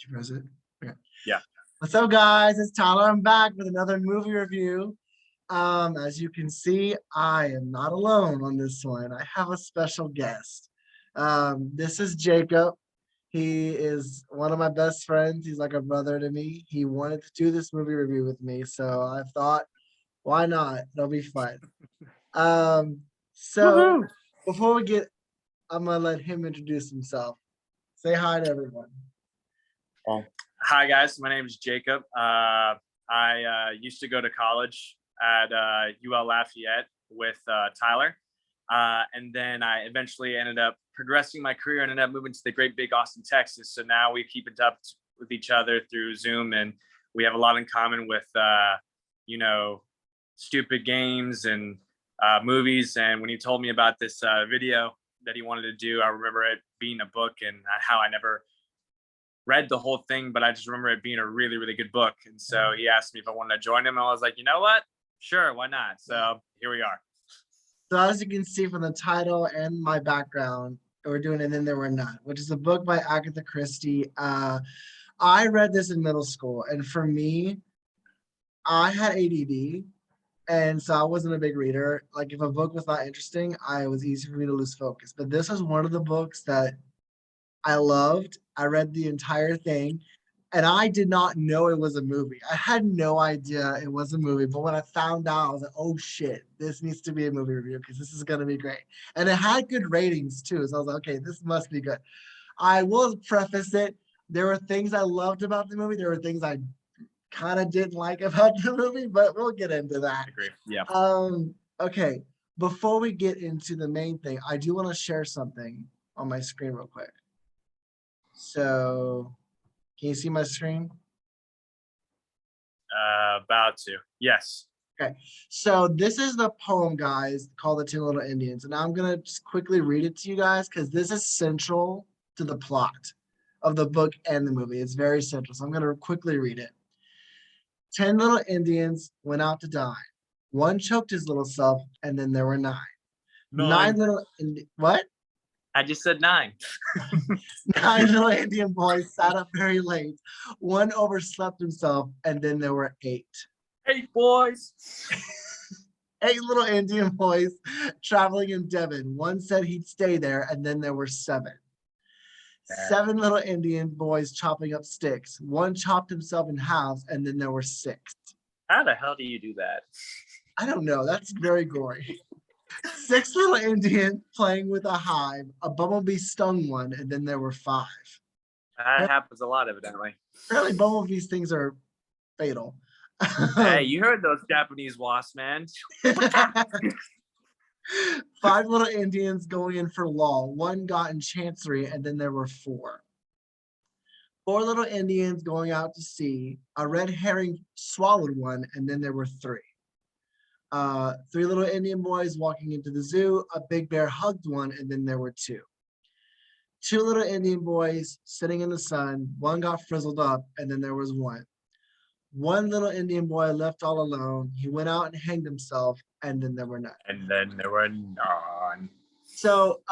Did you press it? Okay. Yeah. What's up, guys? It's Tyler. I'm back with another movie review. As you can see, I am not alone on this one. I have a special guest. This is Jacob. He is one of my best friends. He's like a brother to me. He wanted to do this movie review with me, so I thought, why not? It'll be fun. So Woohoo! before we get, I'm gonna let him introduce himself. Say hi to everyone. Hi guys, my name is Jacob. I used to go to college at UL Lafayette with Tyler, and then I eventually ended up progressing my career and ended up moving to the great big Austin, Texas. So now we keep in touch with each other through Zoom, and we have a lot in common with stupid games and movies. And when he told me about this video that he wanted to do, I remember it being a book and how I never read the whole thing, but I just remember it being a really, really good book. And so he asked me if I wanted to join him. And I was like, you know what? Sure, why not? So here we are. So as you can see from the title and my background, we're doing And Then There Were None, which is a book by Agatha Christie. I read this in middle school, and for me, I had ADD, and so I wasn't a big reader. Like if a book was not interesting, it was easy for me to lose focus. But this was one of the books that I loved. I read the entire thing, and I did not know it was a movie. I had no idea it was a movie, but when I found out, I was like, oh shit, this needs to be a movie review because this is gonna be great. And it had good ratings too. So I was like, okay, this must be good. I will preface it. There were things I loved about the movie. There were things I kind of didn't like about the movie, but we'll get into that. I agree. Yeah. Okay. Before we get into the main thing, I do want to share something on my screen real quick. So, can you see my screen? About to. Yes. Okay. So this is the poem, guys, called The Ten Little Indians. And I'm going to just quickly read it to you guys because this is central to the plot of the book and the movie. It's very central. So I'm going to quickly read it. 10 little Indians went out to dine. One choked his little self, and then there were nine. Nine little what? I just said 9. 9 little Indian boys sat up very late. One overslept himself, and then there were 8. 8 boys. 8 little Indian boys traveling in Devon. One said he'd stay there, and then there were 7. 7 little Indian boys chopping up sticks. One chopped himself in halves, and then there were 6. How the hell do you do that? I don't know. That's very gory. 6 little Indians playing with a hive. A bumblebee stung one, and then there were 5. That happens a lot, evidently. Apparently, bumblebees things are fatal. Hey, you heard those Japanese wasps, man. 5 little Indians going in for law. One got in chancery, and then there were 4. 4 little Indians going out to sea. A red herring swallowed one, and then there were 3. 3 little Indian boys walking into the zoo. A big bear hugged one, and then there were 2. 2 little Indian boys sitting in the sun. One got frizzled up, and then there was 1. 1 little Indian boy left all alone. He went out and hanged himself, and then there were none. And then there were none. So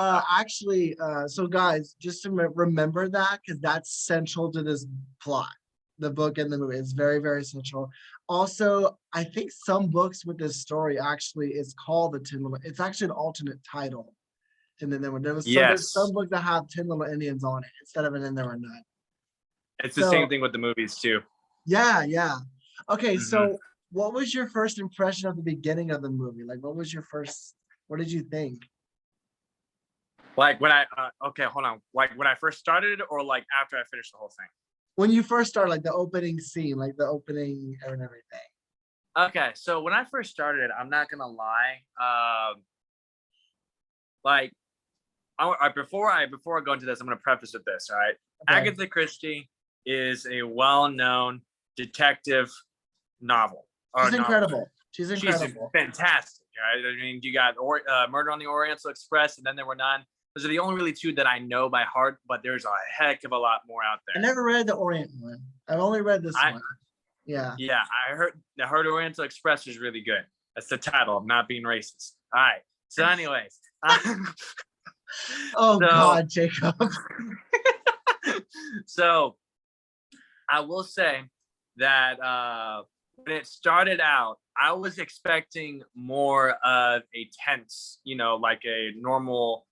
so guys, just to remember that because that's central to this plot, the book and the movie. It's very, very central. Also, I think some books with this story actually is called the 10 Little. It's actually an alternate title. And then there was some books that have 10 Little Indians on it instead of And Then There Were None. It's the same thing with the movies too. Yeah. Okay, so what was your first impression of the beginning of the movie? Like, what did you think? Like when okay, hold on. Like when I first started or like after I finished the whole thing? When you first started, like the opening scene, like the opening and everything. Okay, so when I first started, I'm not gonna lie. Before I go into this, I'm gonna preface with this. All right, okay. Agatha Christie is a well-known detective novel. She's incredible. She's fantastic. Right? I mean, you got Murder on the Oriental Express, and then there were none. Those are the only really 2 that I know by heart, but there's a heck of a lot more out there. I never read the Orient one. I've only read this one. Yeah. Yeah, I heard Oriental Express is really good. That's the title. I'm not being racist. All right. So, anyways. God, Jacob. So I will say that when it started out, I was expecting more of a tense, like a normal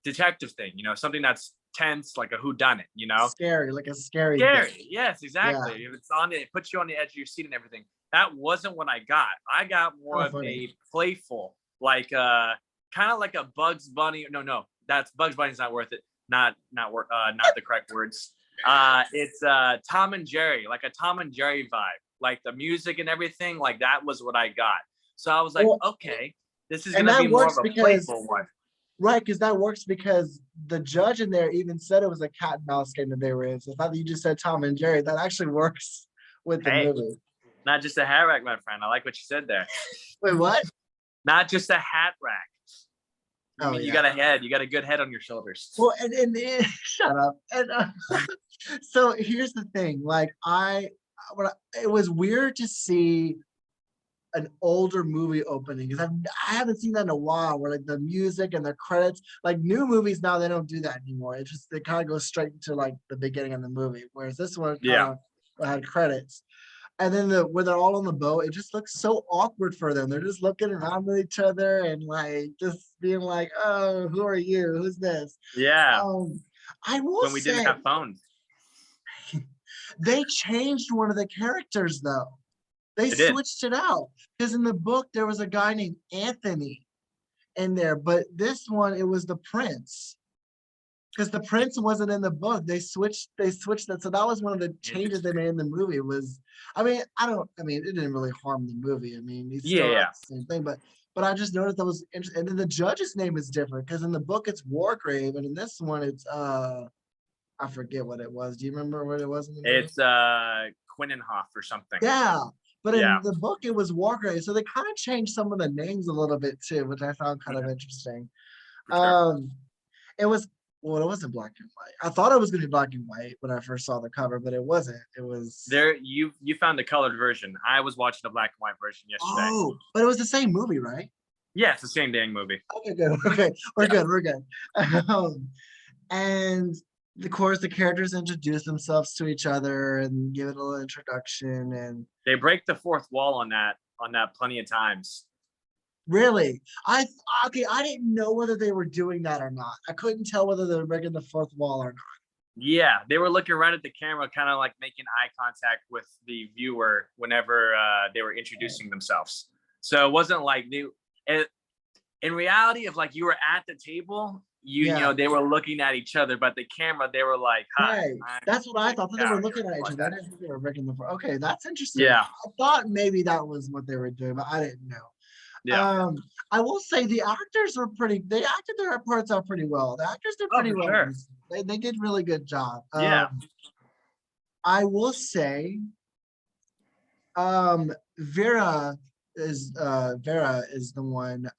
detective thing, something that's tense, like a whodunit, Scary, like a scary Scary. thing. Yes, exactly. Yeah. If it's on it, it puts you on the edge of your seat and everything. That wasn't what I got. I got more of a playful, like kind of like a Bugs Bunny. No, that's Bugs Bunny's not worth it. Not the correct words. It's Tom and Jerry, like a Tom and Jerry vibe, like the music and everything. Like that was what I got. So I was like, okay, this is gonna be more of a playful one. Right, because that works because the judge in there even said it was a cat and mouse game that they were in. So the fact that you just said Tom and Jerry, that actually works with the movie. Not just a hat rack, my friend. I like what you said there. Wait, what? Not just a hat rack. I mean, yeah. You got a head. You got a good head on your shoulders. Well, and shut up. And so here's the thing. Like it was weird to see an older movie opening because I haven't seen that in a while. Where like the music and the credits, like new movies now they don't do that anymore. It just they kind of go straight to like the beginning of the movie. Whereas this one kind of had credits. And then when they're all on the boat, it just looks so awkward for them. They're just looking around with each other and like just being like, "Oh, who are you? Who's this?" Yeah. I will when we didn't have phones. They changed one of the characters though. They switched it out because in the book there was a guy named Anthony in there, but this one it was the prince. Because the prince wasn't in the book, they switched that. So that was one of the changes they made in the movie. It didn't really harm the movie. I mean, it's still the same thing, but I just noticed that was interesting. And then the judge's name is different because in the book it's Wargrave, and in this one it's I forget what it was. Do you remember what it was in the movie? It's Quinnenhoff or something. Yeah. But in the book, it was Wargrave. So they kind of changed some of the names a little bit too, which I found kind of interesting. Sure. It wasn't black and white. I thought it was going to be black and white when I first saw the cover, but it wasn't. It was there. You found the colored version. I was watching the black and white version yesterday. Oh, but it was the same movie, right? Yeah, it's the same dang movie. Okay, good. Okay, we're good. And of course, the characters introduce themselves to each other and give it a little introduction, and they break the fourth wall on that plenty of times. Really? I didn't know whether they were doing that or not. I couldn't tell whether they were breaking the fourth wall or not. Yeah, they were looking right at the camera, kind of like making eye contact with the viewer whenever they were introducing themselves. So it wasn't like in reality, if like you were at the table, you know they were looking at each other, but the camera they were like, "Hi." Right. That's what I thought. They were looking at each other. I didn't think they were breaking the fourth. Okay, that's interesting. Yeah. I thought maybe that was what they were doing, but I didn't know. Yeah. I will say the actors were they acted their parts out pretty well. The actors did pretty well. Sure. They did really good job. Yeah. I will say Vera is the one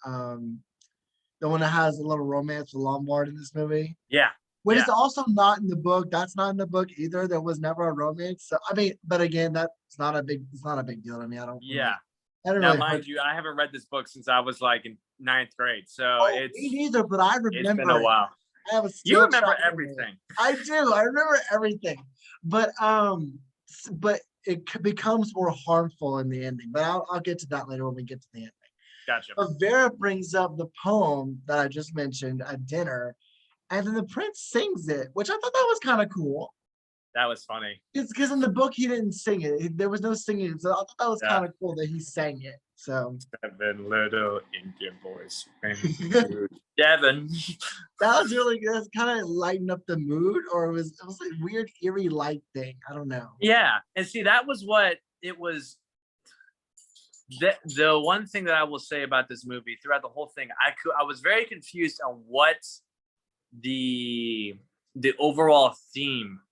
that has a little romance with Lombard in this movie. Yeah. Which is also not in the book. That's not in the book either. There was never a romance. So I mean, but again, it's not a big deal to me. I don't now, mind you, I haven't read this book since I was like in 9th grade, so me neither. But I remember. It's been a while. You remember everything. I do. I remember everything, but it becomes more harmful in the ending. But I'll get to that later when we get to the ending. Gotcha. But Vera brings up the poem that I just mentioned at dinner, and then the prince sings it, which I thought that was kind of cool. That was funny. Because in the book he didn't sing it. There was no singing, so I thought that was kind of cool that he sang it. So 7 little Indian boys Devon. That was really good. It kind of lightened up the mood, or it was like weird eerie light thing. I don't know. Yeah, and see that was what it was. The one thing that I will say about this movie throughout the whole thing, I was very confused on what the overall theme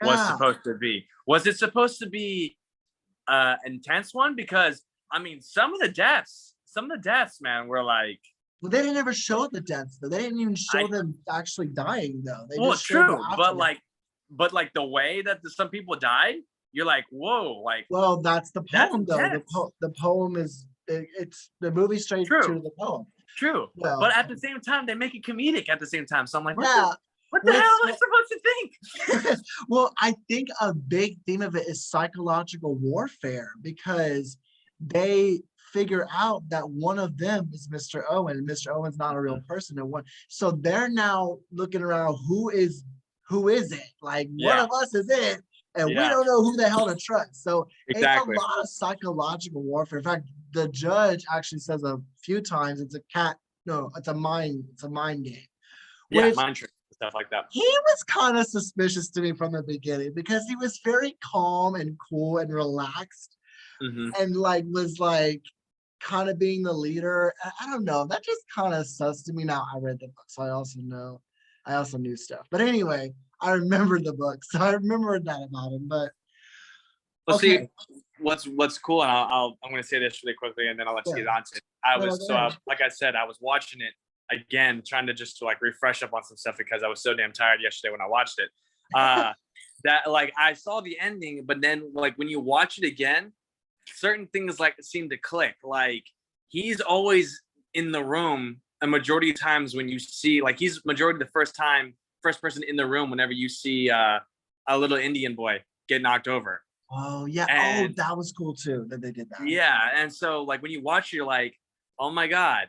was supposed to be. Was it supposed to be an intense one? Because I mean, some of the deaths, man, were like. Well, they didn't ever show the deaths though. They didn't even show them actually dying though. They just true, but like the way that some people died, you're like, whoa, like. Well, that's the poem though. The poem is it's the movie straight to the poem. True, well, but at the same time, they make it comedic at the same time. So I'm like, What the hell am I supposed to think? Well, I think a big theme of it is psychological warfare because they figure out that one of them is Mr. Owen, and Mr. Owen's not a real person. So they're now looking around, who is it? Like one of us is it, and we don't know who the hell to trust. So it's a lot of psychological warfare. In fact, the judge actually says a few times it's a mind game. Yeah, mind trick, stuff like that. He was kind of suspicious to me from the beginning because he was very calm and cool and relaxed, and was kind of being the leader. I don't know. That just kind of sus to me. Now I read the book, so I also knew stuff. But anyway, I remembered the book, so I remembered that about him. But see, what's cool, and I'm going to say this really quickly, and then I'll let you get on to it. Like I said, I was watching it again, trying to just refresh up on some stuff because I was so damn tired yesterday when I watched it. That I saw the ending, but then when you watch it again, certain things seem to click. He's always in the room a majority of times when you see he's majority the first person in the room whenever you see a little Indian boy get knocked over. Oh yeah. That was cool too that they did that. Yeah. And so when you watch, you're like, oh my God,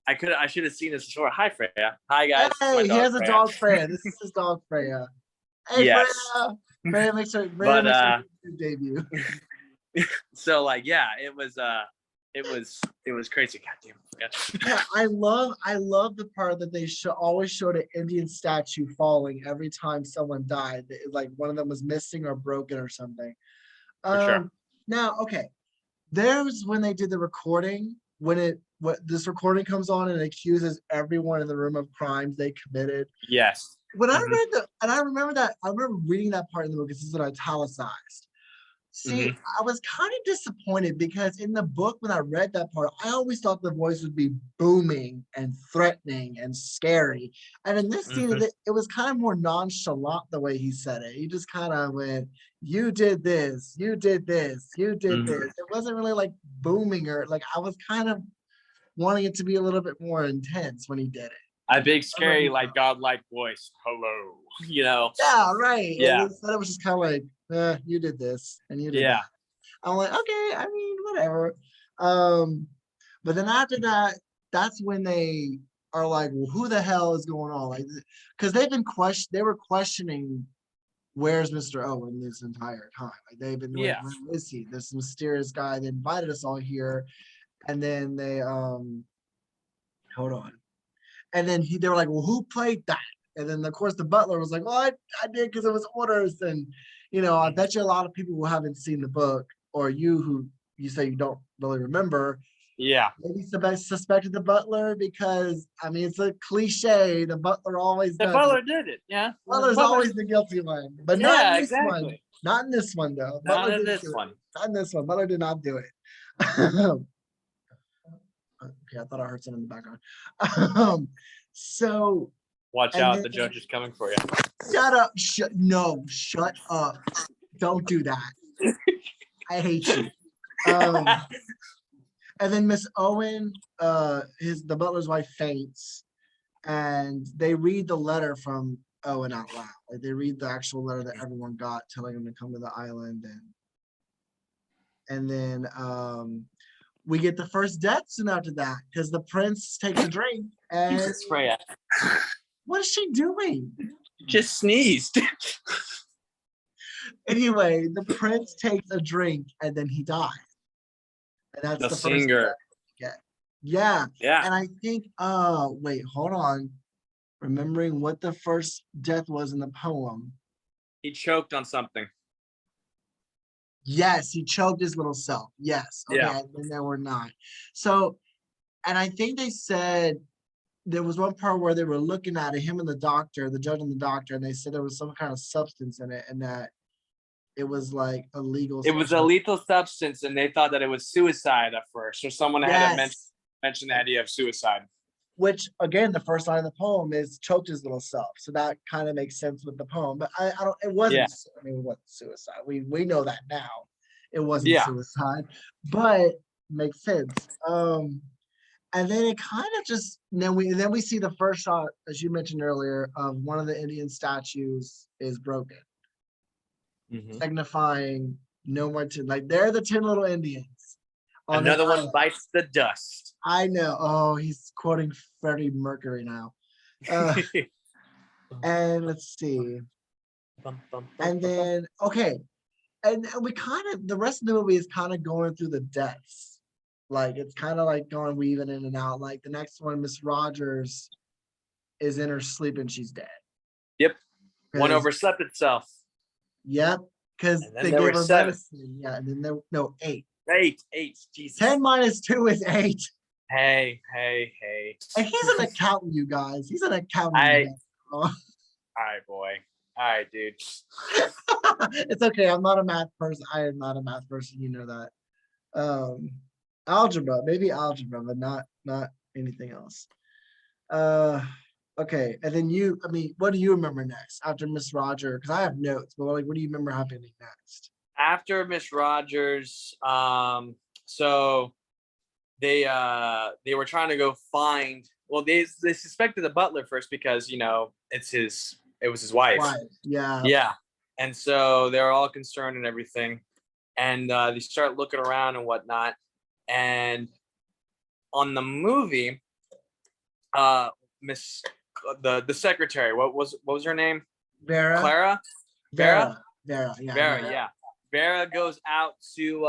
I should have seen this before. Hi, Freya. Hi, guys. Hey, he has a dog, Freya. This is his dog, Freya. Hey, yes. Freya. Freya makes her debut. So it was crazy. God damn. Yeah, I love the part that they always showed an Indian statue falling every time someone died. One of them was missing or broken or something. Sure. Now, okay, there's when they did the recording when this recording comes on and accuses everyone in the room of crimes they committed. Yes. When I read I remember reading that part in the book. This is italicized. See, I was kind of disappointed because in the book, when I read that part, I always thought the voice would be booming and threatening and scary. And in this scene, it was kind of more nonchalant the way he said it. He just kind of went, you did this, you did this, you did this. It wasn't really booming or I was kind of wanting it to be a little bit more intense when he did it. A big, scary, godlike voice. Hello. Yeah, right. Yeah. And instead it was just kind of you did this and you did that. I'm like, okay, I mean, whatever. But then after that, that's when they are like, well, who the hell is going on? Because they were questioning where's Mr. Owen this entire time. They've been where is he? This mysterious guy that invited us all here. And then they hold on. And then they were like, well, who played that? And then, of course, the butler was like, well, I did because it was orders. And, I bet you a lot of people who haven't seen the book, or who you say you don't really remember, maybe suspected the butler because, I mean, it's a cliche. The butler always does. The butler did it, yeah. Butler's always the guilty one. But not in this one. Not in this one, though. Not in this one. Not in this one. Butler did not do it. Okay, I thought I heard something in the background. So watch out, the judge is coming for you. Shut up. Shut up. Don't do that. I hate you. And then Miss Owen, the butler's wife, faints, and they read the letter from Owen out loud. They read the actual letter that everyone got telling him to come to the island, and then we get the first death soon after that because the prince takes a drink and Jesus, Freya. What is she doing? Just sneezed. Anyway, the prince takes a drink and then he dies. And that's the singer. First yeah. Yeah. And I think, wait, hold on. Remembering what the first death was in the poem. He choked on something. Yes, he choked his little self. Yes. Okay, yeah. And there were 9. So, and I think they said there was one part where they were looking at him and the doctor, the judge and the doctor, and they said there was some kind of substance in it and that it was illegal. It was a lethal substance, and they thought that it was suicide at first, or someone had to mention the idea of suicide. Which, again, the first line of the poem is choked his little self. So that kind of makes sense with the poem. But I don't, it wasn't, I mean, it wasn't suicide. We know that now. It wasn't suicide, but makes sense. And then it kind of just then we see the first shot, as you mentioned earlier, of one of the Indian statues is broken, signifying no more like they're the 10 little Indians. Another one bites the dust. I know. Oh, he's quoting Freddie Mercury now. And let's see. And then okay, and we kind of the rest of the movie is kind of going through the deaths. Like it's kind of like going weaving in and out. Like the next one, Miss Rogers is in her sleep and she's dead. Yep. One overslept itself. Yep. Because they gave her medicine. Yeah. And then no, 8. 8. Jesus. 10 minus 2 is 8. Hey. And he's an accountant, you guys. He's an accountant. All right, boy. All right, dude. It's okay. I'm not a math person. I am not a math person. You know that. Algebra, maybe algebra, but not anything else. Okay. And then what do you remember next after Miss Rogers? Because I have notes, but like, what do you remember happening next? After Miss Rogers, so they were trying to go find. Well, they suspected the butler first because it was his wife. Yeah. And so they're all concerned and everything, and they start looking around and whatnot. And on the movie, the secretary, what was her name? Vera. Clara. Vera. Yeah. Vera goes out to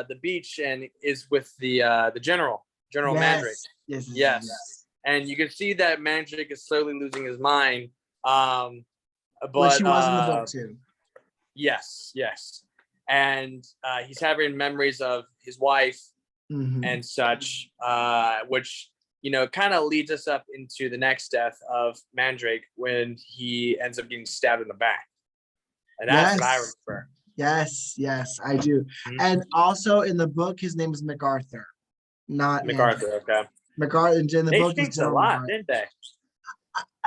the beach and is with the General Mandrake. Yes. And you can see that Mandrake is slowly losing his mind. But she was in the book too. Yes. And he's having memories of his wife and such, which kind of leads us up into the next death of Mandrake when he ends up getting stabbed in the back. And that's what I remember. Yes, I do. And also in the book, his name is MacArthur, not MacArthur. Mandrake. Okay. MacArthur in the book changed a lot, didn't they?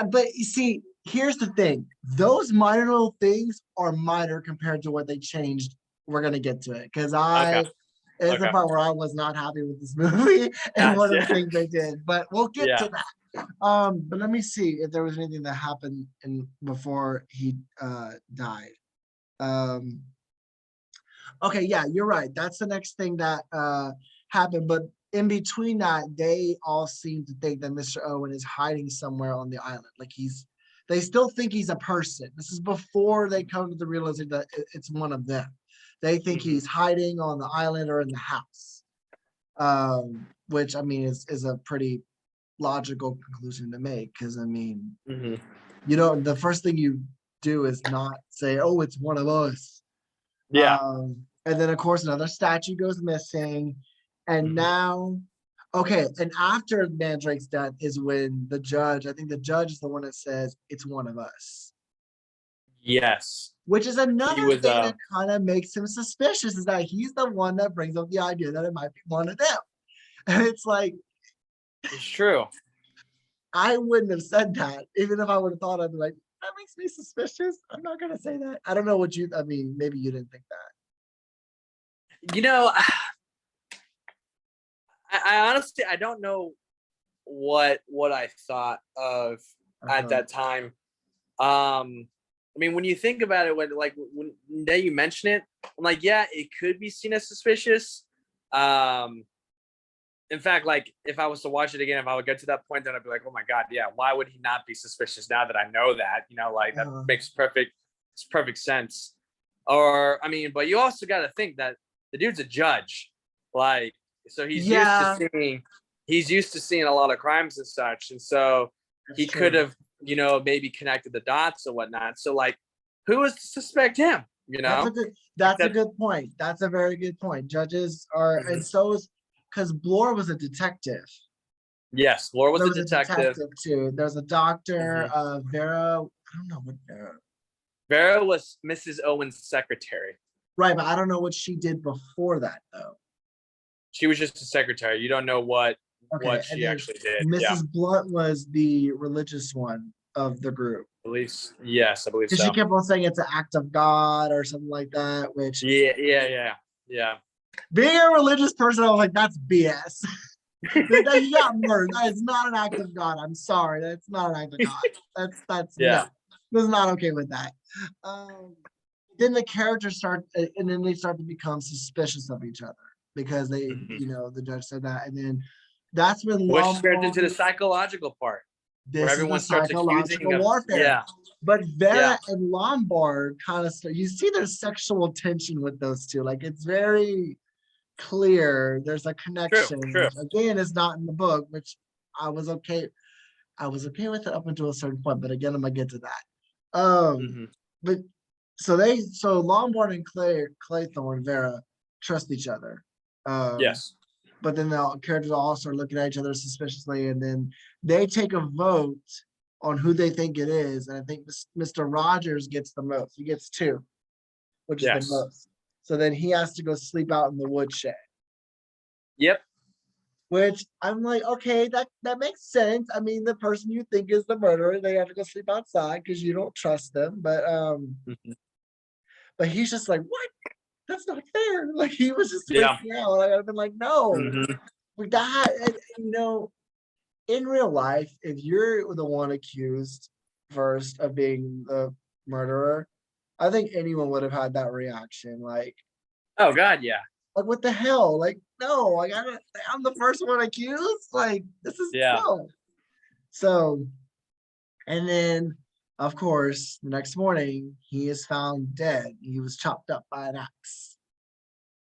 But you see, here's the thing: those minor little things are minor compared to what they changed. We're gonna get to it because it's the part where I was not happy with this movie and one of the things they did. But we'll get to that. But let me see if there was anything that happened before he died. Okay, yeah, you're right. That's the next thing that happened. But in between that, they all seem to think that Mr. Owen is hiding somewhere on the island. Like they still think he's a person. This is before they come to the realization that it's one of them. They think he's hiding on the island or in the house, which I mean is a pretty logical conclusion to make. Because I mean, the first thing you do is not say, "Oh, it's one of us." Yeah. And then of course another statue goes missing, and now, okay, and after Mandrake's death is when I think the judge is the one that says it's one of us. Yes. Which is another thing that kind of makes him suspicious, is that he's the one that brings up the idea that it might be one of them. And it's like, it's true. I wouldn't have said that. Even if I would have thought, I'd be like, that makes me suspicious. I'm not going to say that. I don't know what maybe you didn't think that. I honestly, I don't know what I thought of at that time. I mean, when you think about it, when you mention it, I'm like, yeah, it could be seen as suspicious. In fact, like if I was to watch it again, if I would get to that point, then I'd be like, oh my God, yeah, why would he not be suspicious now that I know that? That makes perfect sense. Or, I mean, but you also got to think that the dude's a judge. Like, so he's used to seeing a lot of crimes and such. And so he could have, maybe connected the dots or whatnot. So like, who is to suspect him? That's a good point. That's a very good point. Judges are, and so is, because Blore was a detective. Yes, Blore was a detective too. There's a doctor, Vera. I don't know what Vera. Vera was Mrs. Owen's secretary. Right, but I don't know what she did before that though. She was just a secretary. You don't know what she actually did. Mrs. Blunt was the religious one of the group. Yes, I believe so. She kept on saying it's an act of God or something like that, which yeah. Being a religious person, I was like, that's BS. He got murdered. That is not an act of God. I'm sorry. That's not an act of God. That's Yeah. no. That's not okay with that. Um, then the characters start, and then they start to become suspicious of each other because they, Mhm. the judge said that, and then that's when Which turns into the Lombard. psychological part where This is the everyone starts accusing psychological of, warfare. yeah, But yeah, Vera and Lombard kind of start. You see, there's sexual tension with those two. Like it's very clear. There's a true, connection, true. which again is not in the book, which I was okay. I was okay with it up until a certain point, but again, I'm gonna get to that. Hmm. But so Lombard and Claythorne Vera trust each other. Um, Yes. but then the characters all start looking at each other suspiciously, and then they take a vote on who they think it is, and I think Mr. Rogers gets the most. He gets two, which is the Yes. most. So then he has to go sleep out in the woodshed. Yep. Which I'm like, okay, that makes sense. I mean, the person you think is the murderer, they have to go sleep outside because you don't trust them. Mhm. But he's just like, what? That's not fair. Like he was just Yeah. freaking out. Like I've been like, no, Hmm. like that. And, in real life, if you're the one accused first of being the murderer, I think anyone would have had that reaction. Oh God, yeah. Like what the hell? Like, no, like I'm the first one accused. Like, this is Yeah. no. So, and then of course, the next morning he is found dead. He was chopped up by an axe.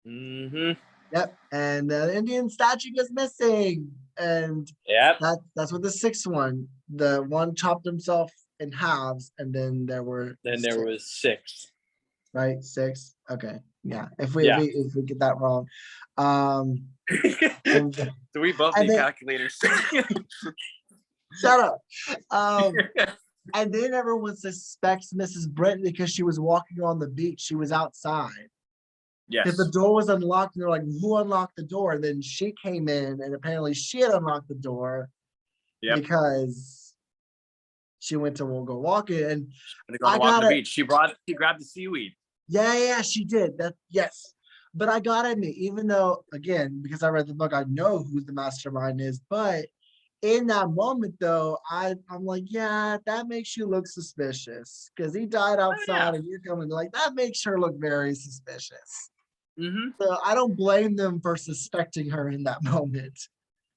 Hmm. Yep. And the Indian statue is missing. And Yep. that's what the sixth one. The one chopped himself in halves, and then there were Then there six, was 6. right? Six. Okay. Yeah. Yeah. If we get that wrong. Um and Do we both and need then calculators? shut up. And then everyone suspects Mrs. Brent because she was walking on the beach. She was outside. Because the Yes. door was unlocked, and they're like, who unlocked the door? And then she came in, and apparently she had unlocked the door Yep. because she went to go walking. And Gonna go I to walk on got the it. beach. She grabbed the seaweed. Yeah, she did. That yes. But I gotta admit, even though again, because I read the book, I know who the mastermind is, but in that moment though, I'm like, yeah, that makes you look suspicious. Because he died Oh yeah. outside and you're coming like that makes her look very suspicious. Hmm. So I don't blame them for suspecting her in that moment.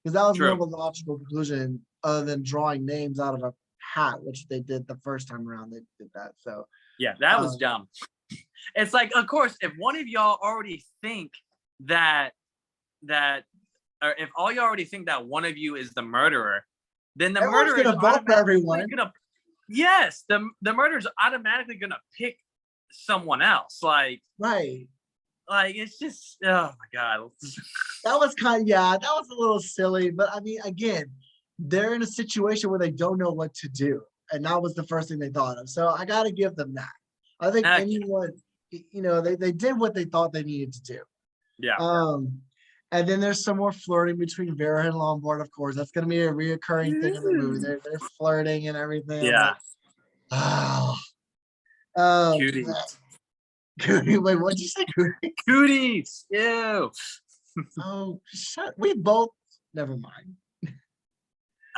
Because that was more True. of a logical conclusion other than drawing names out of a hat, which they did the first time around. They did that. So Yeah, that was um, dumb. It's like, of course, if one of y'all already think that that, or if all you already think that one of you is the murderer, then the everyone's murderer is gonna vote for automatically everyone. gonna, yes, the murderer is automatically gonna pick someone else. Right. Like it's just, oh my God. That was that was a little silly, but I mean, again, they're in a situation where they don't know what to do. And that was the first thing they thought of. So I got to give them that. I think Heck anyone, they did what they thought they needed to do. yeah. And then there's some more flirting between Vera and Lombard, of course. That's going to be a reoccurring thing in the movie. They're flirting and everything. I'm Yeah. like, oh, oh, Cuties. Cootie. Wait, what'd you say, Cootie? Cuties. Ew. Oh, we both, never mind.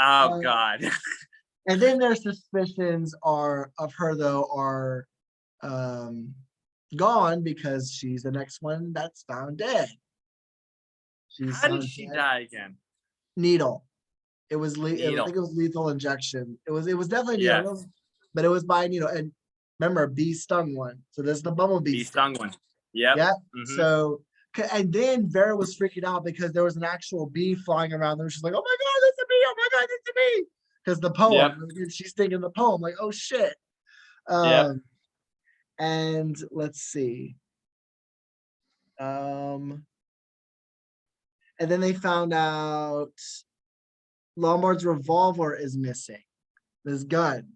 Oh Uh, God. And then their suspicions are of her though are um gone because she's the next one that's found dead. She's How did found she dead. die again? Needle. I Needle. think it was lethal injection. It was definitely Yes. needle, but it was by needle. And remember, bee stung one. So this is the bumblebee Bee sting. stung one. Yep. Yeah. Hmm. So and then Vera was freaking out because there was an actual bee flying around there. She's like, "Oh my god, that's a bee! Oh my god, that's a bee!" Because the Yep. poem, she's thinking the poem, like, "Oh shit." Yep. Um, And let's see. And then they found out Lombard's revolver is missing, his gun.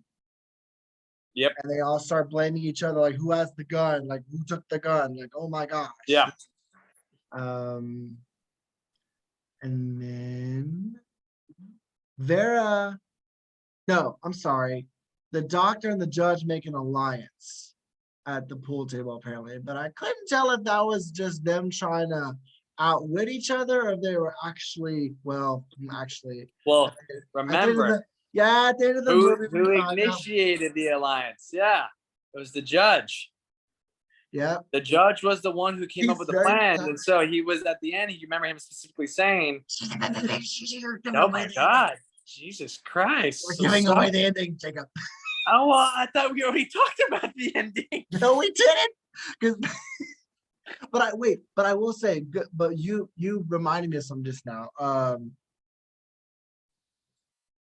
Yep. And they all start blaming each other, like, who has the gun? Like, who took the gun? Like, oh my gosh. Yeah. Um, and then Vera, no, I'm sorry. The doctor and the judge make an alliance at the pool table, apparently. But I couldn't tell if that was just them trying to outwit each other, or they were actually, well, Well, at the end of remember at the end of the movie, we who find out. initiated the alliance. Yeah, it was the judge. Yeah, The judge was the one who came up he's with the very. plan, and so he was at the end. You remember him specifically saying, "Oh my God, Jesus Christ, We're so giving away sorry." the ending, Jacob. Oh, well, I thought we already talked about the ending. No, we didn't. Because, but I will say, but you reminded me of something just now.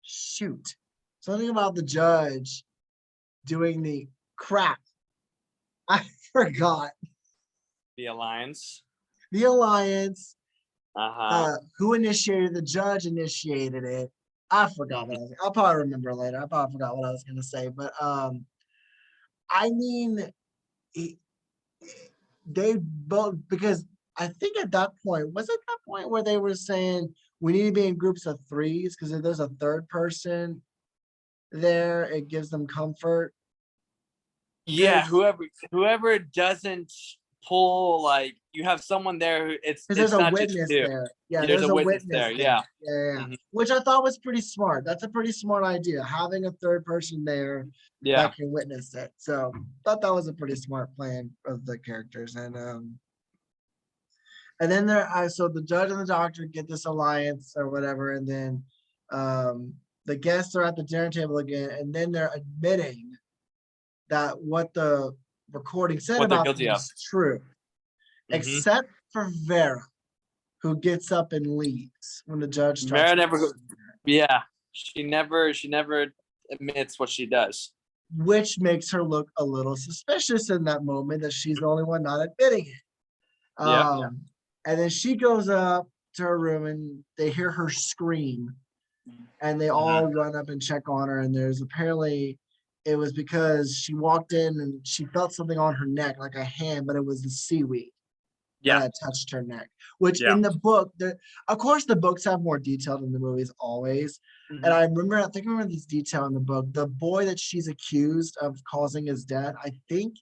Shoot, something about the judge doing the crap. I forgot. The alliance. The alliance. Uh-huh. Who initiated? The judge initiated it. I forgot what I'll probably remember later. I probably forgot what I was gonna say, but I mean, they both, because I think at that point, was it that point where they were saying we need to be in groups of threes because if there's a third person there, it gives them comfort. Yeah, whoever doesn't pull, like, you have someone there who Because it's there's a not just witness you. there. Yeah, There's there's a a witness witness there. there. Yeah. Yeah. Mhm. Which I thought was pretty smart. That's a pretty smart idea, having a third person there Yeah. that can witness it. So thought that was a pretty smart plan of the characters. And then so the judge and the doctor get this alliance or whatever, and then the guests are at the dinner table again, and then they're admitting that what the recording said What they're about guilty them of. is true, except for Vera, who gets up and leaves when the judge starts. Vera never. Yeah, she never admits what she does. Which makes her look a little suspicious in that moment that she's the only one not admitting it. Yeah. And then she goes up to her room and they hear her scream and they all run up and check on her. And there's apparently, it was because she walked in and she felt something on her neck, like a hand, but it was the seaweed that touched her neck, which in the book, of course, the books have more detail than the movies always. And I remember this detail in the book. The boy that she's accused of causing his death, I think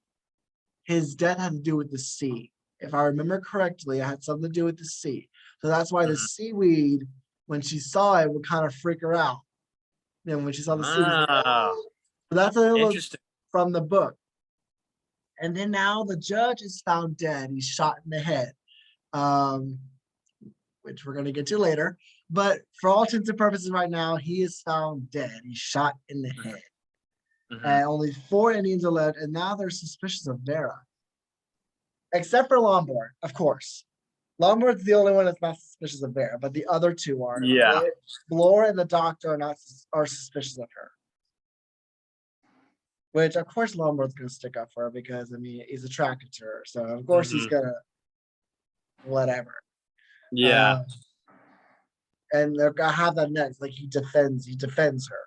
his death had to do with the sea. If I remember correctly, it had something to do with the sea. So that's why the seaweed, when she saw it, would kind of freak her out. Then when she saw the seaweed, like, oh. So that's a little from the book. And then now the judge is found dead. He's shot in the head, which we're going to get to later. But for all intents and purposes right now, he is found dead. He's shot in the head. And only 4 Indians are left, and now they're suspicious of Vera. Except for Lombard, of course. Lombard's the only one that's not suspicious of Vera, but the other 2 are. Yeah. Blore and the doctor are suspicious of her. Which, of course, Lombard's going to stick up for her because, I mean, he's attracted to her. So, of course, he's going to whatever. Yeah. And they're going to have that next. Like, he defends her.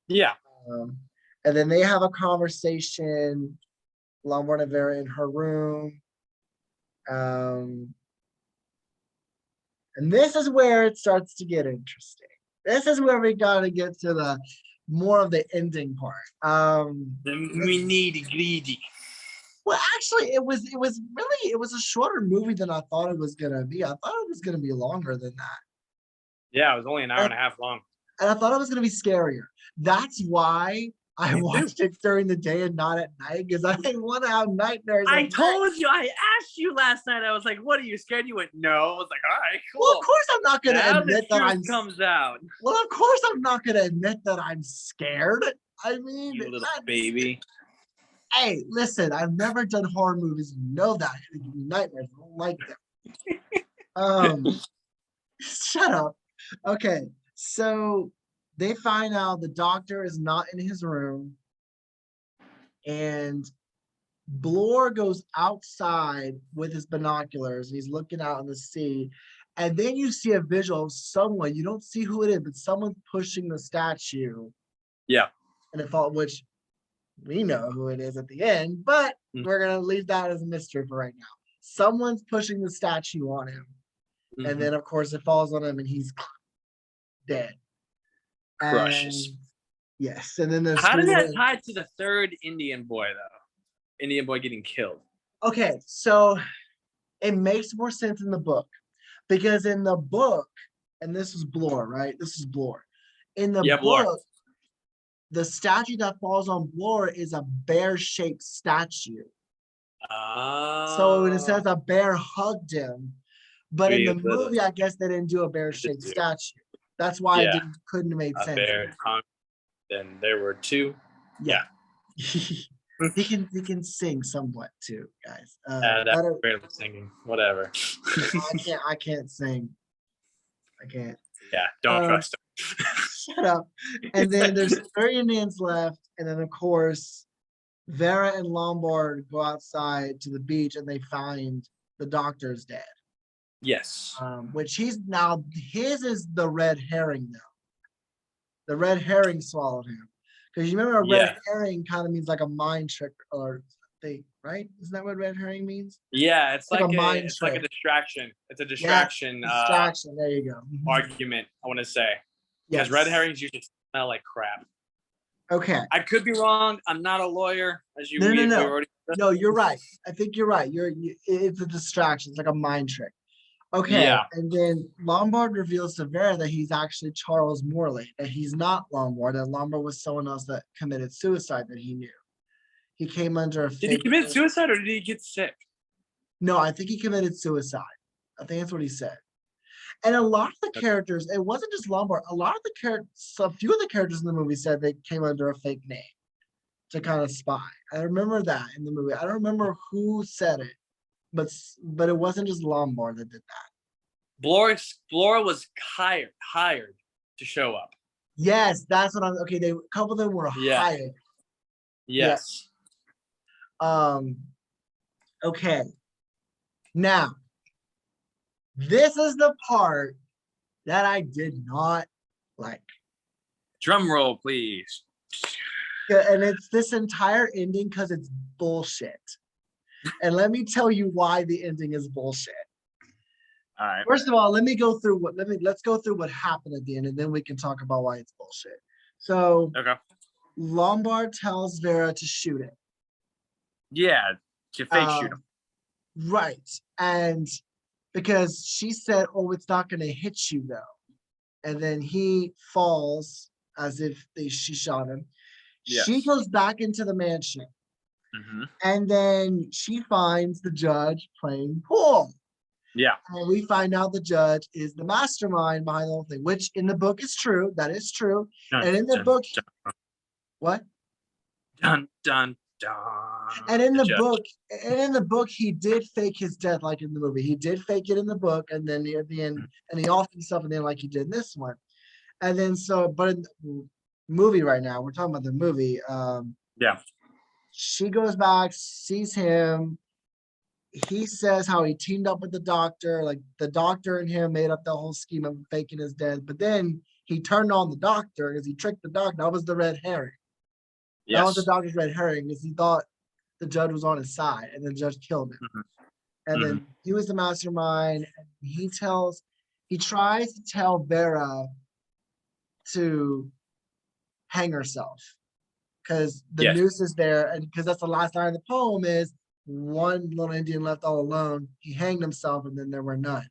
Yeah. And then they have a conversation, Lombard and Vera in her room. And this is where it starts to get interesting. This is where we got to get to the more of the ending part. We need greedy. Well, actually, it was a shorter movie than I thought it was gonna be. I thought it was gonna be longer than that. Yeah, it was only an hour and a half long. And I thought it was gonna be scarier. That's why I watched it during the day and not at night, because I didn't want to have nightmares. I told you, I asked you last night. I was like, "What, are you scared?" You went, "No." I was like, "All right, cool." Well, of course I'm not gonna admit that I'm comes out. Well, of course I'm not gonna admit that I'm scared. I mean, you little baby. Hey, listen, I've never done horror movies. You know that. They give me nightmares. I don't like them. Shut up. Okay, so they find out the doctor is not in his room, and Blore goes outside with his binoculars and he's looking out in the sea. And then you see a visual of someone, you don't see who it is, but someone's pushing the statue. Yeah. And it falls, which we know who it is at the end, but we're going to leave that as a mystery for right now. Someone's pushing the statue on him. And then, of course, it falls on him and he's dead. Crushes. Yes. And then there's how did that tie to the third Indian boy, though? Indian boy getting killed. Okay, so it makes more sense in the book. Because in the book, and this is Blore, right? This is Blore. In the Yeah, Blore. book, the statue that falls on Blore is a bear-shaped statue. So it says a bear hugged him. But in the movie, I guess they didn't do a bear-shaped statue. That's why it couldn't have made sense. Bear hung. Then there were two. Yeah. he can sing somewhat too, guys. That's barely singing. Whatever. I can't sing. I can't. Yeah, don't trust him. Shut up. And then there's 3 Indians left, and then of course Vera and Lombard go outside to the beach and they find the doctor's dead. Yes. Which his is the red herring though. The red herring swallowed him. Because you remember a red herring kind of means like a mind trick or thing, right? Isn't that what red herring means? Yeah, it's like a distraction. It's a distraction. Distraction. There you go. Argument, I want to say. Because red herrings usually smell like crap. Okay. I could be wrong. I'm not a lawyer, as you No. No, you're right. I think you're right. It's a distraction. It's like a mind trick. Okay. Yeah. And then Lombard reveals to Vera that he's actually Charles Morley, that he's not Lombard, that Lombard was someone else that committed suicide that he knew. He came under a Did he commit suicide or did he get sick? No, I think he committed suicide. I think that's what he said. And a lot of the characters, it wasn't just Lombard, a lot of the characters, a few of the characters in the movie said they came under a fake name to kind of spy. I remember that in the movie. I don't remember who said it, but it wasn't just Lombard that did that. Blore was hired to show up. Yes, that's what a couple of them were hired. Yes. Okay. Now, this is the part that I did not like. Drum roll, please. And it's this entire ending because it's bullshit. And let me tell you why the ending is bullshit. All right. First of all, let's go through what happened at the end, and then we can talk about why it's bullshit. So Lombard tells Vera to shoot it. Yeah, to fake shoot him. Right. And because she said, "Oh, it's not going to hit you though," and then he falls as if she shot him. Yes. She goes back into the mansion, and then she finds the judge playing pool. Yeah, and we find out the judge is the mastermind behind the whole thing, which in the book is true. That is true. And in the book, what? Dun dun dun. And in the book, he did fake his death like in the movie. He did fake it in the book, and then at the end, and he offed himself, and then like he did in this one. And then but in the movie right now, we're talking about the movie. She goes back, sees him. He says how he teamed up with the doctor, like the doctor and him made up the whole scheme of faking his death. But then he turned on the doctor because he tricked the doctor. That was the red herring. Yes. That was the doctor's red herring because he thought the judge was on his side, and the judge killed him. And then he was the mastermind. And he tries to tell Vera to hang herself because the noose is there, and because that's the last line of the poem is one little Indian left all alone. He hanged himself, and then there were none.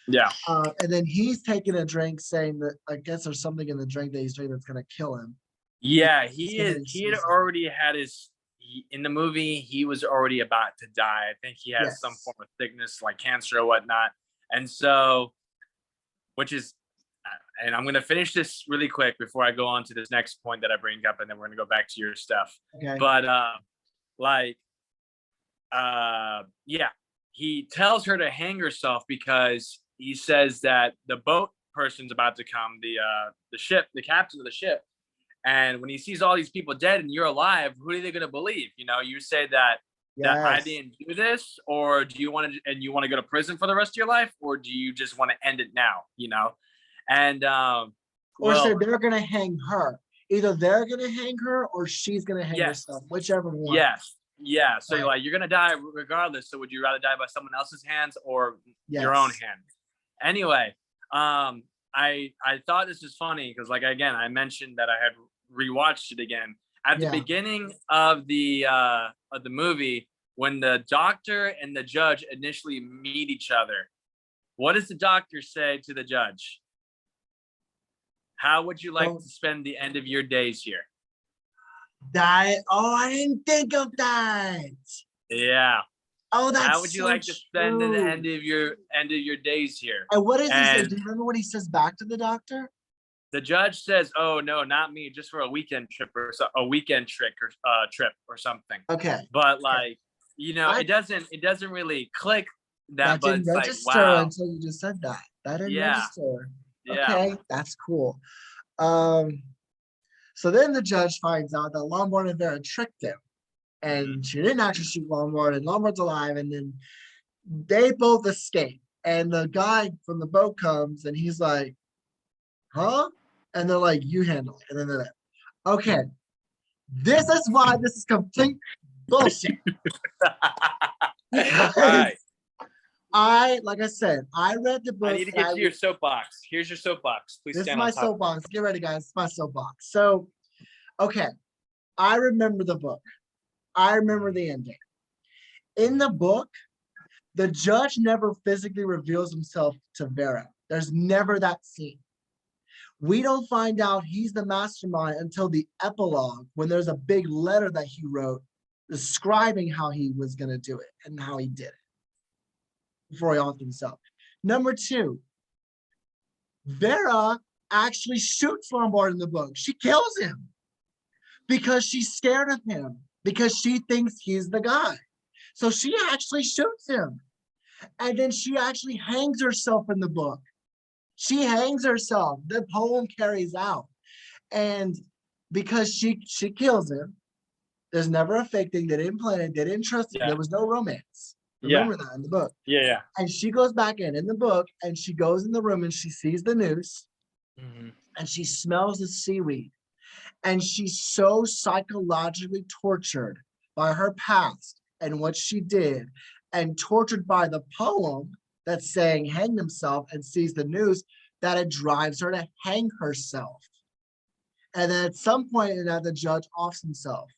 Yeah. And then he's taking a drink, saying that I guess there's something in the drink that he's drinking that's gonna kill him. Yeah, he had already had in the movie, he was already about to die. I think he has some form of sickness like cancer or whatnot. And so, and I'm going to finish this really quick before I go on to this next point that I bring up, and then we're going to go back to your stuff. Okay. But he tells her to hang herself because he says that the boat person's about to come, the captain of the ship. And when he sees all these people dead and you're alive, who are they going to believe? You know, you say that I didn't do this, or do you want to go to prison for the rest of your life, or do you just want to end it now? You know, and so they're going to hang her. Either they're going to hang her, or she's going to hang herself, whichever one. Yes, yeah. So you're going to die regardless. So would you rather die by someone else's hands or your own hand? Anyway, I thought this was funny because, like, again, I mentioned that I had rewatched it again at the beginning of the movie when the doctor and the judge initially meet each other. What does the doctor say to the judge? How would you like Oh. to spend the end of your days here? I didn't think of that. Yeah. Oh, that's How would you so like to spend the true. end of your days here? And what does he say? And Do you remember what he says back to the doctor? the judge says, "Oh no, not me, just for a weekend trip or trip or something." Okay. But Okay. like, it doesn't really click That but didn't it's like, register wow. until you just said that. That didn't Yeah. register. Yeah. Okay, that's cool. So then the judge finds out that Lombard and Vera tricked him, and she didn't actually shoot Lombard, and Lombard's alive, and then they both escape. And the guy from the boat comes, and he's like, "Huh?" And they're like, "You handle it." And then they're like, "Okay, this is why this is complete bullshit." Because Right. like I said, I read the book. I need to get to your soapbox. Here's your soapbox. Please This is stand my on top. soapbox. Get ready, guys. It's my soapbox. So, okay, I remember the book. I remember the ending. In the book, the judge never physically reveals himself to Vera. There's never that scene. We don't find out he's the mastermind until the epilogue, when there's a big letter that he wrote describing how he was going to do it and how he did it before he offed himself. Number two, Vera actually shoots Lombard in the book. She kills him because she's scared of him, because she thinks he's the guy. So she actually shoots him. And then she actually hangs herself in the book. She hangs herself. The poem carries out. And because she kills him, there's never a fake thing. They didn't plan it. They didn't trust it. Yeah. There was no romance. Remember that in the book. Yeah. And she goes back in the book, and she goes in the room and she sees the noose, and she smells the seaweed. And she's so psychologically tortured by her past and what she did, and tortured by the poem that's saying hang himself, and sees the news, that it drives her to hang herself. And then at some point in that, the judge offs himself.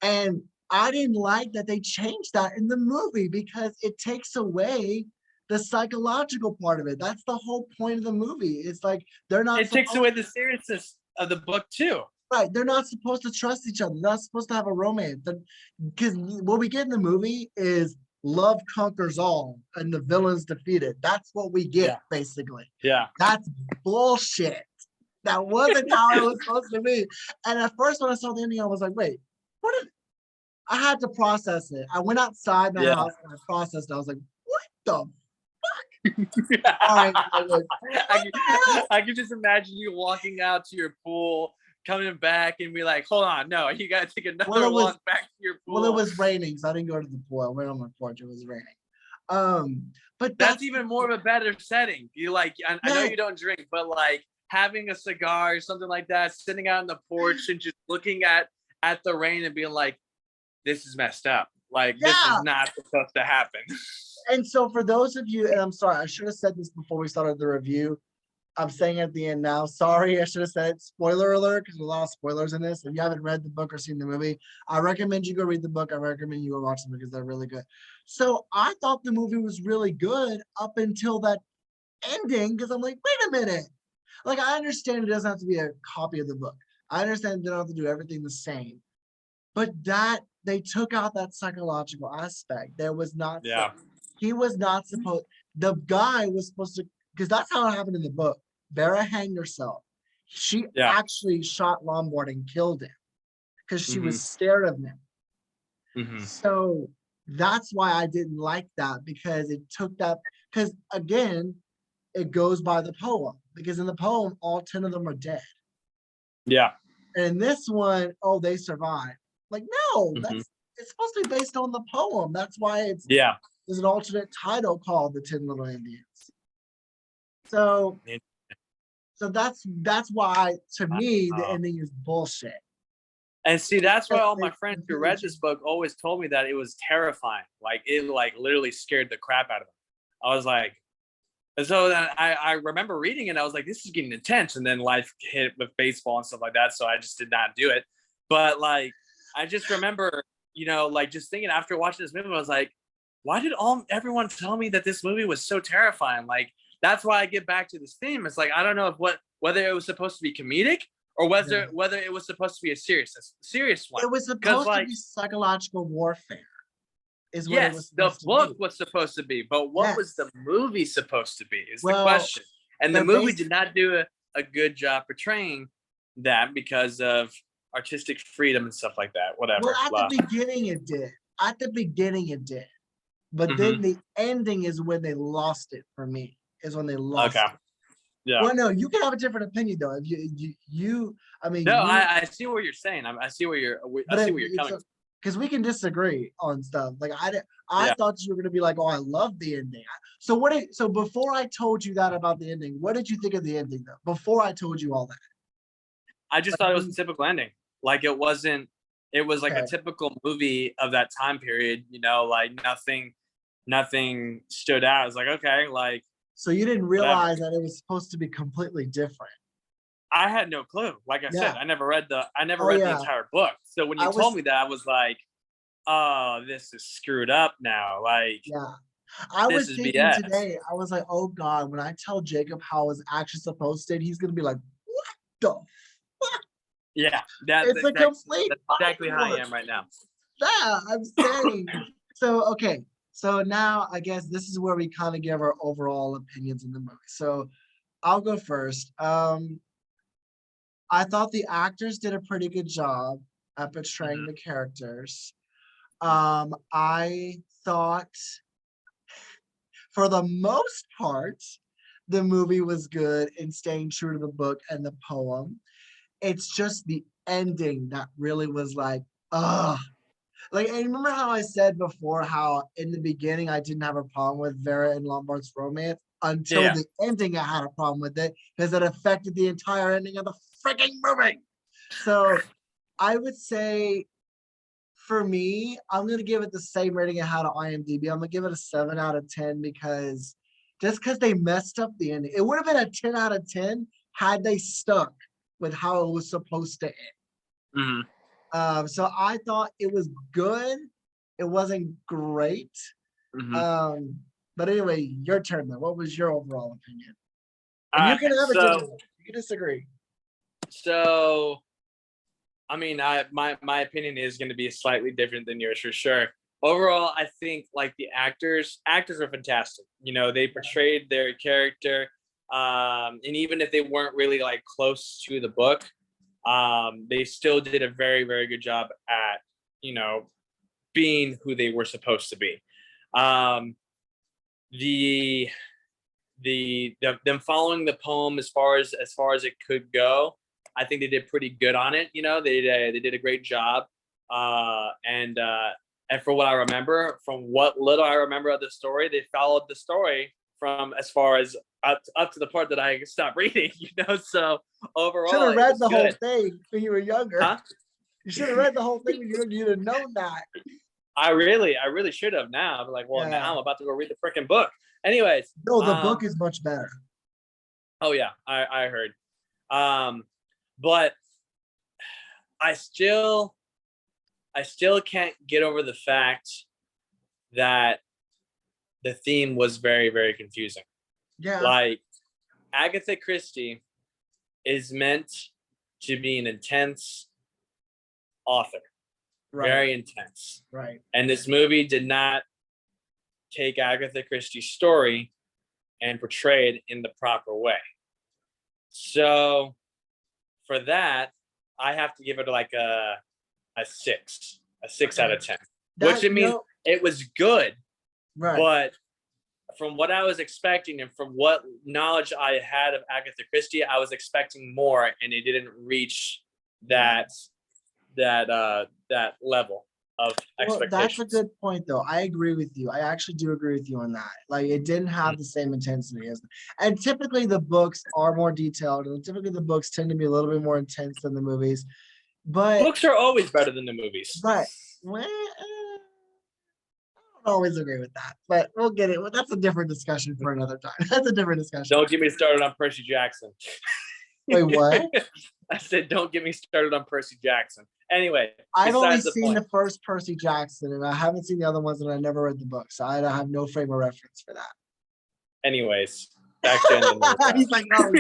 And I didn't like that they changed that in the movie, because it takes away the psychological part of it. That's the whole point of the movie. It's like they're not. It takes away the seriousness of the book too. Right, they're not supposed to trust each other. They're not supposed to have a romance. Because what we get in the movie is love conquers all and the villain's defeated. That's what we get, basically. Yeah. That's bullshit. That wasn't how it was supposed to be. And at first, when I saw the ending, I was like, wait, I had to process it. I went outside my house and I processed it. I was like, what the fuck? All right. I can just imagine you walking out to your pool, coming back, and be like, hold on, no, you gotta take another walk back to your pool. Well, it was raining, so I didn't go to the pool. I went on my porch. It was raining. But that's even more of a better setting. You like, I know you don't drink, but like having a cigar or something like that, sitting out on the porch and just looking at the rain and being like, this is messed up. Like, this is not supposed to happen. And so for those of you, and I'm sorry, I should have said this before we started the review. I'm saying at the end now, sorry, I should have said spoiler alert, because there's a lot of spoilers in this. If you haven't read the book or seen the movie, I recommend you go read the book. I recommend you go watch them, because they're really good. So I thought the movie was really good up until that ending, because I'm like, wait a minute. Like, I understand it doesn't have to be a copy of the book. I understand they don't have to do everything the same. But that they took out that psychological aspect. There was not. He was not supposed. The guy was supposed to, because that's how it happened in the book. Vera hanged herself. She actually shot Lombard and killed him because she was scared of him. So that's why I didn't like that, because it took that. Because again, it goes by the poem. Because in the poem, all 10 of them are dead. Yeah. And in this one, they survived. Like, no, it's supposed to be based on the poem. That's why there's an alternate title called The 10 Little Indians. So that's why, to me, the ending is bullshit. And see, that's why all my friends who read this book always told me that it was terrifying. Like, it literally scared the crap out of them. I was like, and so then I remember reading it. I was like, this is getting intense. And then life hit with baseball and stuff like that. So I just did not do it. But like, I just remember, like just thinking after watching this movie, I was like, why did everyone tell me that this movie was so terrifying? Like, that's why I get back to this theme. It's like, I don't know whether it was supposed to be comedic or whether it was supposed to be a serious one. It was supposed to be psychological warfare. Is what it was the book was supposed to be, but what was the movie supposed to be is the question. And the movie did not do a good job portraying that because of artistic freedom and stuff like that. Whatever. Well, at the beginning it did. But then the ending is when they lost it for me. Is when they lost it. Yeah. Well, no, you can have a different opinion though. If I see what you're saying. I see where you're coming from. Because we can disagree on stuff. Like I thought you were gonna be like, oh, I love the ending. So before I told you that about the ending, what did you think of the ending though? Before I told you all that. I just thought it was a typical ending. Like it was like a typical movie of that time period, like nothing stood out. I was like, okay, like. So you didn't realize that it was supposed to be completely different. I had no clue. Like I said, I never read the entire book. So when you told me that, I was like, oh, this is screwed up now. Like, I was thinking BS. Today, I was like, oh God, when I tell Jacob how it's actually supposed to, he's gonna be like, what the fuck? Yeah, that's exactly how I am right now. Yeah, I'm saying. So now I guess this is where we kind of give our overall opinions in the movie. So I'll go first. I thought the actors did a pretty good job at portraying the characters. I thought, for the most part, the movie was good in staying true to the book and the poem. It's just the ending that really was like, ugh. Like, and remember how I said before how in the beginning I didn't have a problem with Vera and Lombard's romance until the ending I had a problem with it because it affected the entire ending of the freaking movie. So I would say for me, I'm going to give it the same rating I had on IMDb. I'm going to give it a 7 out of 10 because they messed up the ending. It would have been a 10 out of 10 had they stuck with how it was supposed to end. So I thought it was good. It wasn't great. But anyway, your turn then. What was your overall opinion? And you can have a different one. You can disagree. So, I mean, my opinion is going to be slightly different than yours for sure. Overall, I think like the actors are fantastic. They portrayed their character, and even if they weren't really like close to the book, they still did a very, very good job at, being who they were supposed to be. Them following the poem as far as it could go, I think they did pretty good on it. They did a great job. And for what I remember, from what little I remember of the story, they followed the story from as far as up to the part that I stopped reading, So overall, should have read the whole thing when you were younger. Huh? You should have read the whole thing when you were younger. You'd have known that. I really should have. Now I'm like, well, now I'm about to go read the freaking book. Anyways, no, the book is much better. Oh yeah, I heard. But I still can't get over the fact that the theme was very, very confusing. Yeah. Like Agatha Christie is meant to be an intense author. Right. Very intense. Right. And this movie did not take Agatha Christie's story and portray it in the proper way. So for that, I have to give it like a 6 out of 10, which it means it was good. Right. But from what I was expecting and from what knowledge I had of Agatha Christie, I was expecting more, and it didn't reach that level of expectations. That's a good point, though. I agree with you. I actually do agree with you on that. Like, it didn't have the same intensity and typically the books are more detailed, and typically the books tend to be a little bit more intense than the movies. But books are always better than the movies. Right. Well, I don't always agree with that, but we'll get it. That's a different discussion for another time. That's a different discussion. Don't get me started on Percy Jackson. Wait, what? I said, don't get me started on Percy Jackson. Anyway, I've only besides the seen point. the first Percy Jackson, and I haven't seen the other ones, and I never read the book, so I don't have no frame of reference for that. Anyways, back to Ending. He's like, oh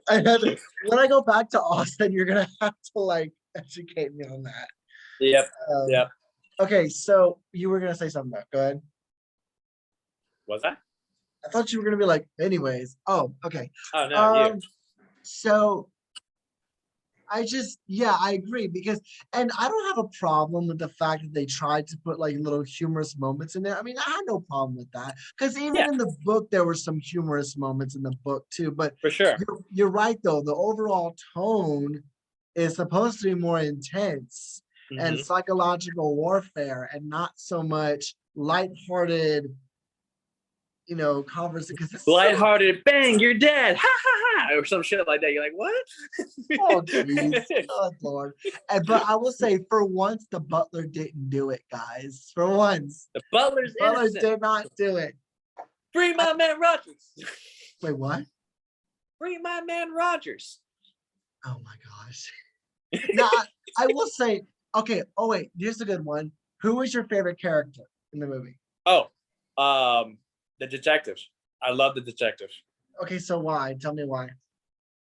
gosh. When I go back to Austin, you're gonna have to like educate me on that. Yep. Yep. Okay, so you were gonna say something about. Go ahead. Was I? I thought you were gonna be like, anyways. Oh, okay. Oh no, you. So I agree and I don't have a problem with the fact that they tried to put like little humorous moments in there. I mean, I had no problem with that because even in the book, there were some humorous moments in the book too. But for sure, you're right though. The overall tone is supposed to be more intense and psychological warfare, and not so much lighthearted, conversation. Lighthearted, bang, you're dead, ha ha ha, or some shit like that. You're like, what? Oh, jeez. Oh, Lord. But I will say, for once, the butler didn't do it, guys. For once. The butler did not do it. Free my man Rogers. Wait, what? Free my man Rogers. Oh, my gosh. Now, I will say, okay, oh, wait, here's a good one. Who was your favorite character in the movie? Oh, the detective. I love the detective. Okay, so why? Tell me why.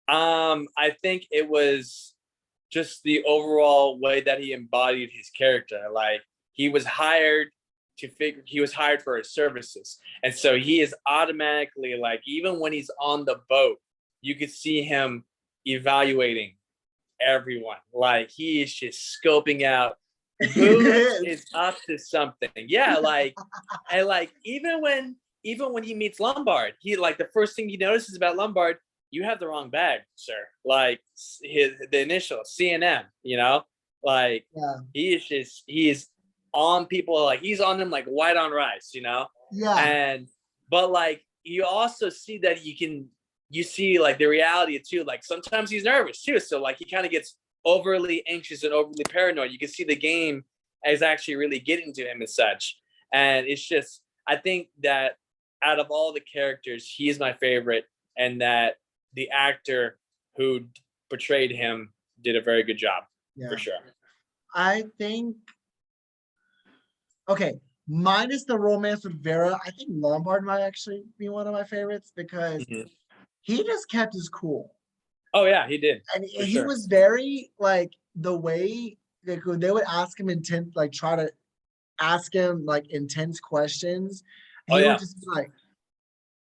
I think it was just the overall way that he embodied his character. Like he was hired for his services. And so he is automatically like, even when he's on the boat, you could see him evaluating everyone. Like he is just scoping out who is up to something. Yeah, like and like even when he meets Lombard, he like the first thing he notices about Lombard, you have the wrong bag, sir. Like the initial CNM, like he is on people, like he's on them like white on rice, but like you also see that you see like the reality too. Like sometimes he's nervous too, so like he kind of gets overly anxious and overly paranoid. You can see the game is actually really getting to him and such. And it's just, I think that out of all the characters, he is my favorite, and that the actor who portrayed him did a very good job, for sure. I think, okay, minus the romance with Vera, I think Lombard might actually be one of my favorites because he just kept his cool. Oh yeah, he did. And he was very like the way they would ask him try to ask him like intense questions. He would just be like,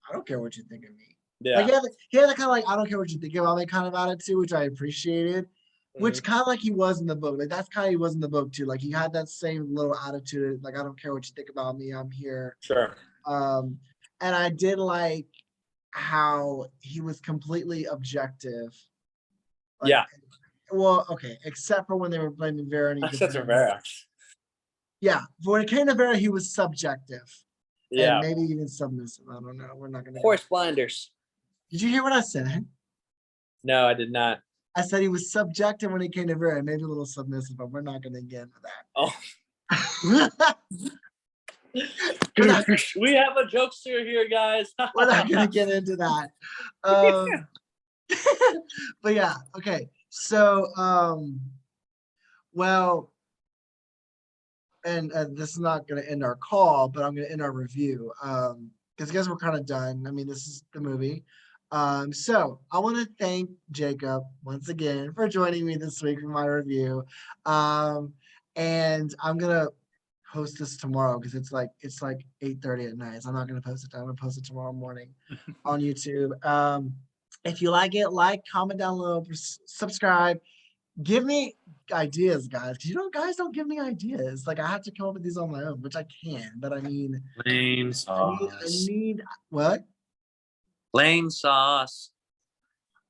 I don't care what you think of me. Yeah. Like he had that kind of like, I don't care what you think about me kind of attitude, which I appreciated. Which kind of like he was in the book. Like that's kind of he was in the book too. Like he had that same little attitude. Like, I don't care what you think about me. I'm here. Sure. And I did like how he was completely objective. Like, well, okay, except for when they were blaming Vera. Except for Vera. Yeah, but when it came to Vera, he was subjective. Yeah. And maybe even submissive. I don't know. We're not going to. Horse blinders. Did you hear what I said? No, I did not. I said he was subjective when he came to Vera, maybe a little submissive, but we're not going to get into that. Oh. We have a jokester here, guys. We're not going to get into that. But yeah, okay. So, well, and this is not going to end our call, but I'm going to end our review because I guess we're kind of done. I mean, this is the movie. So I want to thank Jacob once again for joining me this week for my review. And I'm gonna post this tomorrow because it's like 8:30 at night. So I'm not gonna post it. I'm gonna post it tomorrow morning on YouTube. If you like it, comment down below, subscribe. Give me ideas, guys. Because guys don't give me ideas. Like I have to come up with these on my own, which I can. But I mean, lame sauce. I need what? Lame sauce.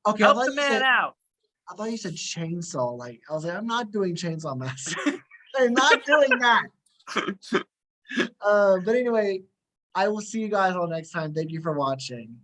Okay, help the man out. I thought you said chainsaw. Like I was like, I'm not doing Chainsaw Massacre. I'm not doing that. But anyway, I will see you guys all next time. Thank you for watching.